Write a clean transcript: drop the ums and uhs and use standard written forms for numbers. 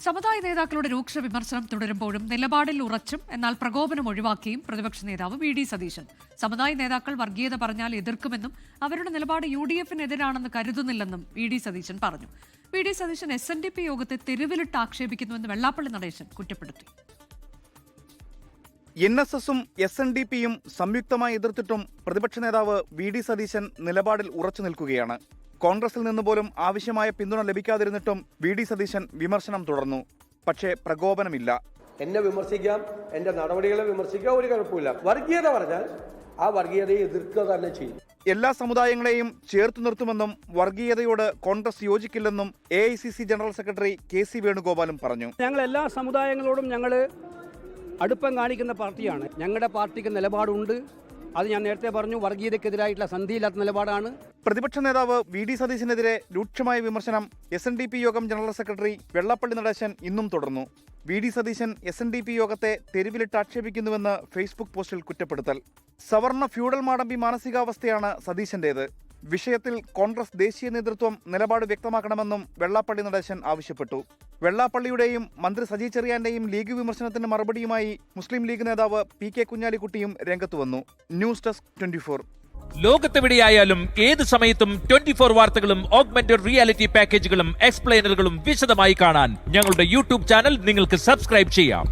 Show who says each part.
Speaker 1: സമുദായ നേതാക്കളുടെ രൂക്ഷ വിമർശനം തുടരുമ്പോഴും നിലപാടിൽ ഉറച്ചും എന്നാൽ പ്രകോപനം ഒഴിവാക്കിയും പ്രതിപക്ഷ നേതാവ് വി.ഡി. സതീശൻ. സമുദായ നേതാക്കൾ വർഗീയത പറഞ്ഞാൽ എതിർക്കുമെന്നും അവരുടെ നിലപാട് യു.ഡി.എഫിനെതിരാണെന്ന് കരുതുന്നില്ലെന്നും വി.ഡി. സതീശൻ പറഞ്ഞു. വി.ഡി. സതീശൻ SNDP യോഗത്തെ തെരുവിലിട്ട് ആക്ഷേപിക്കുന്നുവെന്ന് വെള്ളാപ്പള്ളി നടേശൻ കുറ്റപ്പെടുത്തി.
Speaker 2: NSSും SNDPയും സംയുക്തമായി എതിർത്തിട്ടും പ്രതിപക്ഷ നേതാവ് വി.ഡി. സതീശൻ നിലപാടിൽ ഉറച്ചു നിൽക്കുകയാണ്. കോൺഗ്രസിൽ നിന്ന് പോലും ആവശ്യമായ പിന്തുണ ലഭിക്കാതിരുന്നിട്ടും വി.ഡി. സതീശൻ വിമർശനം തുടർന്നു. പക്ഷേ പ്രകോപനമില്ല.
Speaker 3: എന്നെ വിമർശിക്കാം, എന്റെ നടപടികളെ വിമർശിക്കാം, ഒരു കുഴപ്പമില്ല. വർഗീയത പറഞ്ഞാൽ ആ വർഗീയതയെ എതിർക്കുക തന്നെ ചെയ്യും.
Speaker 2: എല്ലാ സമുദായങ്ങളെയും ചേർത്തു നിർത്തുമെന്നും വർഗീയതയോട് കോൺഗ്രസ് യോജിക്കില്ലെന്നും AICC ജനറൽ സെക്രട്ടറി KC വേണുഗോപാലും പറഞ്ഞു.
Speaker 4: ഞങ്ങൾ എല്ലാ സമുദായങ്ങളോടും അടുപ്പം കാണിക്കുന്ന പാർട്ടിയാണ്. ഞങ്ങളുടെ പാർട്ടിക്ക് നിലപാടുണ്ട്. അത് ഞാൻ നേരത്തെ പറഞ്ഞു, വർഗീയതയ്ക്കെതിരായിട്ടുള്ള സന്ധിയില്ലാത്ത നിലപാടാണ്.
Speaker 2: പ്രതിപക്ഷ നേതാവ് വി.ഡി. സതീശനെതിരെ രൂക്ഷമായ വിമർശനം SNDP യോഗം ജനറൽ സെക്രട്ടറി വെള്ളാപ്പള്ളി നടേശൻ ഇന്നും തുടർന്നു. വി.ഡി. സതീശൻ SNDP യോഗത്തെ തെരുവിലിട്ട് ആക്ഷേപിക്കുന്നുവെന്ന് ഫേസ്ബുക്ക് പോസ്റ്റിൽ കുറ്റപ്പെടുത്തൽ. സവർണ ഫ്യൂഡൽ മാടമ്പി മാനസികാവസ്ഥയാണ് സതീശന്റേത്. വിഷയത്തിൽ കോൺഗ്രസ് ദേശീയ നേതൃത്വം നിലപാട് വ്യക്തമാക്കണമെന്നും വെള്ളാപ്പള്ളി നടേശൻ ആവശ്യപ്പെട്ടു. വെള്ളാപ്പള്ളിയുടെയും മന്ത്രി സജി ചെറിയാന്റെയും ലീഗ് വിമർശനത്തിന് മറുപടിയുമായി മുസ്ലിം ലീഗ് നേതാവ് PK കുഞ്ഞാലിക്കുട്ടിയും രംഗത്തു വന്നു. News desk 24.
Speaker 5: ലോകത്തെവിടെയായാലും ഏത് സമയത്തും 24 വാർത്തകളും ഓഗ്മെന്റഡ് റിയാലിറ്റി പാക്കേജുകളും എക്സ്പ്ലെയിനറുകളും വിശദമായി കാണാൻ ഞങ്ങളുടെ YouTube ചാനൽ നിങ്ങൾക്ക് സബ്സ്ക്രൈബ് ചെയ്യാം.